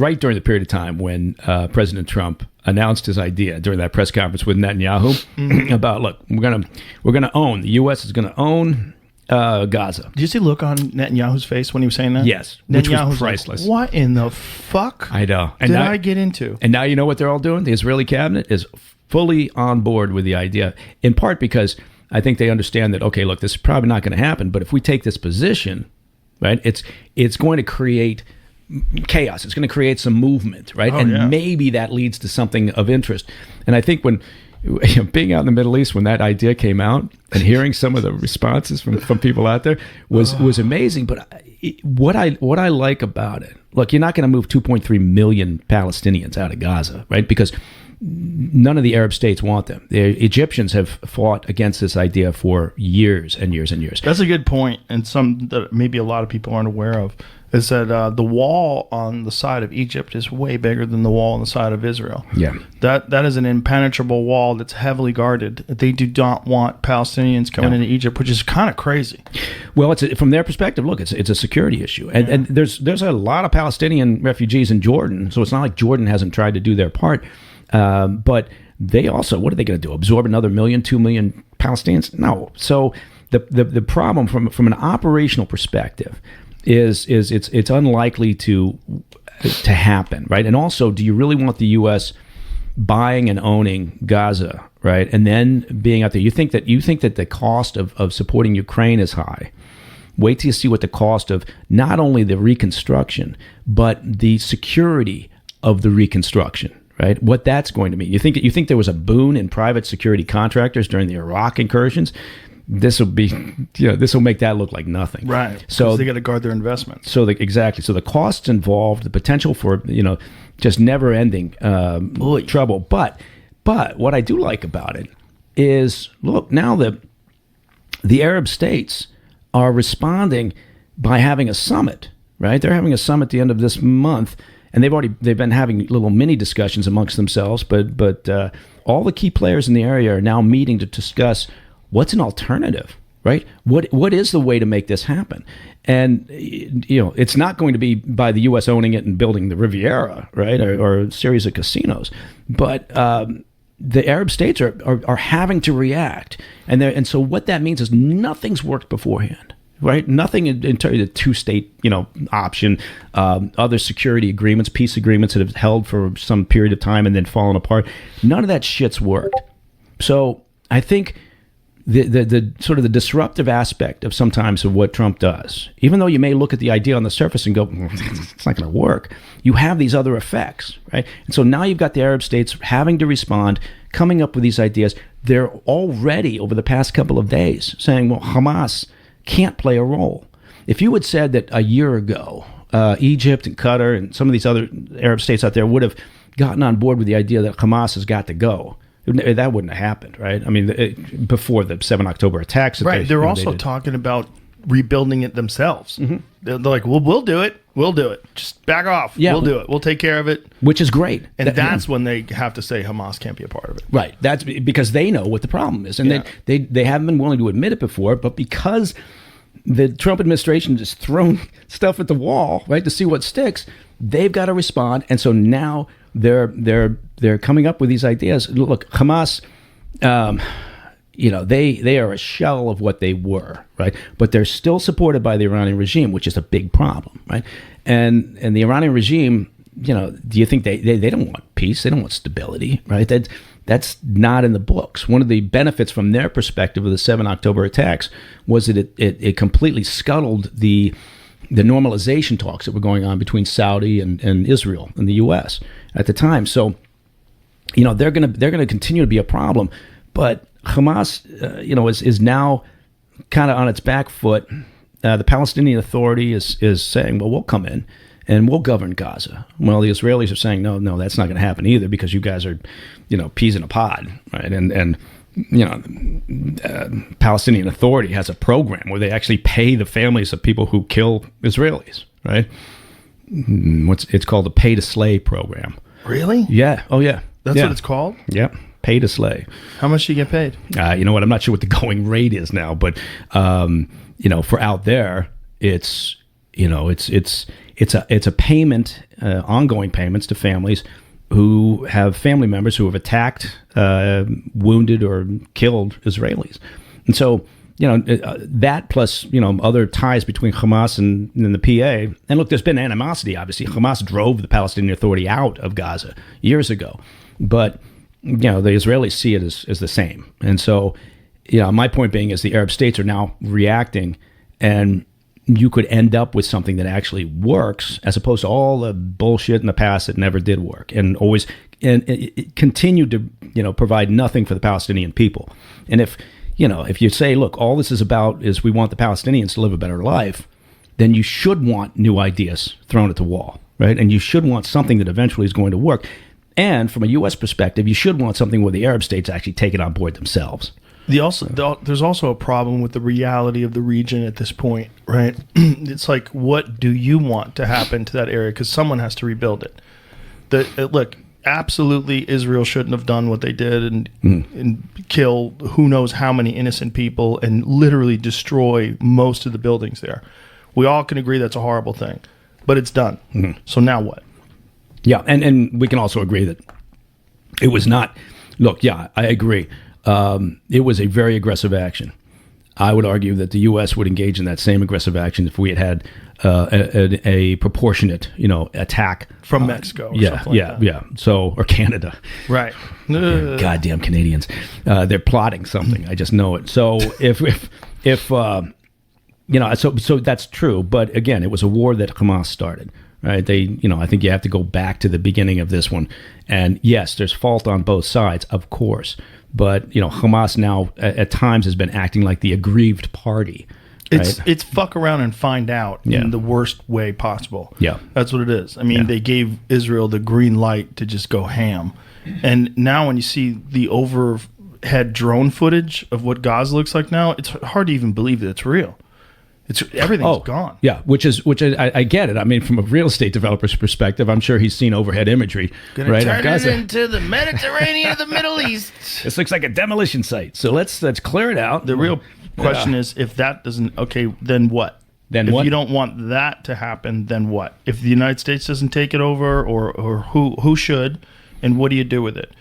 right during the period of time when President Trump announced his idea during that press conference with Netanyahu about, look, we're gonna own, the U.S. is gonna own Gaza. Did you see the look on Netanyahu's face when he was saying that? Yes, which was Netanyahu's priceless. Like, what in the fuck? I know. Did I get into? And now you know what they're all doing? The Israeli cabinet is fully on board with the idea, in part because I think they understand that, okay, look, this is probably not going to happen, but if we take this position, right, it's going to create chaos. It's going to create some movement, right? Maybe that leads to something of interest. And I think when being out in the Middle East, when that idea came out and hearing some of the responses from people out there was amazing. But what I like about it, look, you're not going to move 2.3 million Palestinians out of Gaza, right? Because none of the Arab states want them. The Egyptians have fought against this idea for years and years and years. That's a good point, and some that maybe a lot of people aren't aware of, is that the wall on the side of Egypt is way bigger than the wall on the side of Israel. Yeah. That is an impenetrable wall that's heavily guarded. They do not want Palestinians coming into Egypt, which is kind of crazy. Well, from their perspective, look, it's a security issue. And there's a lot of Palestinian refugees in Jordan, so it's not like Jordan hasn't tried to do their part. But they also, what are they going to do? Absorb another 2 million Palestinians? No. So the problem from an operational perspective is it's unlikely to happen, right? And also, do you really want the U.S. buying and owning Gaza, right? And then being out there, you think that the cost of supporting Ukraine is high. Wait till you see what the cost of not only the reconstruction but the security of the reconstruction, right? What that's going to mean. You think there was a boon in private security contractors during the Iraq incursions? This will make that look like nothing. Right. So they got to guard their investments. Exactly. So the costs involved, the potential for, just never ending trouble. But what I do like about it is, look, now the Arab states are responding by having a summit, right? They're having a summit at the end of this month. And they've been having little mini discussions amongst themselves, but all the key players in the area are now meeting to discuss what's an alternative, right? What is the way to make this happen? And it's not going to be by the U.S. owning it and building the Riviera, right, or a series of casinos, but the Arab states are having to react, and so what that means is nothing's worked beforehand. Right, nothing in terms of the two-state, option, other security agreements, peace agreements that have held for some period of time and then fallen apart. None of that shit's worked. So I think the sort of the disruptive aspect of sometimes of what Trump does, even though you may look at the idea on the surface and go, it's not going to work, you have these other effects, right? And so now you've got the Arab states having to respond, coming up with these ideas. They're already, over the past couple of days, saying, well, Hamas can't play a role. If you had said that a year ago, Egypt and Qatar and some of these other Arab states out there would have gotten on board with the idea that Hamas has got to go, that wouldn't have happened, right? I mean, before the 7 October attacks. Right. They're also talking about rebuilding it themselves. Mm-hmm. They're like, well, we'll do it. We'll do it. Just back off. Yeah. We'll do it. We'll take care of it. Which is great. And that's when they have to say Hamas can't be a part of it. Right. That's because they know what the problem is. And they haven't been willing to admit it before, but because the Trump administration just thrown stuff at the wall, right, to see what sticks, they've got to respond. And so now they're coming up with these ideas. Look, Hamas, they are a shell of what they were, right? But they're still supported by the Iranian regime, which is a big problem, right? And the Iranian regime, do you think they don't want peace? They don't want stability, right? That's not in the books. One of the benefits from their perspective of the 7 October attacks was that it completely scuttled the normalization talks that were going on between Saudi and Israel and the U.S. at the time. So, they're gonna continue to be a problem. But Hamas, is now kind of on its back foot. The Palestinian Authority is saying, well, we'll come in and we'll govern Gaza. Well, the Israelis are saying, no, that's not going to happen either because you guys are, peas in a pod, right? And Palestinian Authority has a program where they actually pay the families of people who kill Israelis, right? It's called the pay to slay program. Really? Yeah. Oh, yeah. That's what it's called? Yep. Pay to slay. How much do you get paid? You know what? I'm not sure what the going rate is now, but for out there, it's it's a payment, ongoing payments to families who have family members who have attacked, wounded, or killed Israelis. And so, that plus, other ties between Hamas and the PA. And look, there's been animosity, obviously. Hamas drove the Palestinian Authority out of Gaza years ago. But, the Israelis see it as the same. And so, my point being is the Arab states are now reacting, and you could end up with something that actually works, as opposed to all the bullshit in the past that never did work and always and it continued to provide nothing for the Palestinian people. And if you say, look, all this is about is we want the Palestinians to live a better life, then you should want new ideas thrown at the wall, right? And you should want something that eventually is going to work. And from a U.S. perspective, you should want something where the Arab states actually take it on board themselves. There's also a problem with the reality of the region at this point, right? It's like, what do you want to happen to that area? Because someone has to rebuild it. Look, absolutely, Israel shouldn't have done what they did and kill who knows how many innocent people and literally destroy most of the buildings there. We all can agree that's a horrible thing, but it's done. Mm-hmm. So now what? Yeah, and we can also agree that it was not. Look, yeah, I agree. It was a very aggressive action. I would argue that the U.S. would engage in that same aggressive action if we had a proportionate, attack from Mexico. Or something like that. Yeah. So, or Canada, right? Goddamn Canadians! They're plotting something. I just know it. So if so that's true. But again, it was a war that Hamas started. Right? I think you have to go back to the beginning of this one. And yes, there's fault on both sides, of course. But, Hamas now at times has been acting like the aggrieved party. Right? It's fuck around and find out in the worst way possible. Yeah. That's what it is. I mean, they gave Israel the green light to just go ham. And now when you see the overhead drone footage of what Gaza looks like now, it's hard to even believe that it's real. Everything's gone. Yeah, which I get it. I mean, from a real estate developer's perspective, I'm sure he's seen overhead imagery. Right, turn it into the Mediterranean of the Middle East. This looks like a demolition site. So let's clear it out. The real question is, if that doesn't, then what? If you don't want that to happen, then what? If the United States doesn't take it over, or who should, and what do you do with it?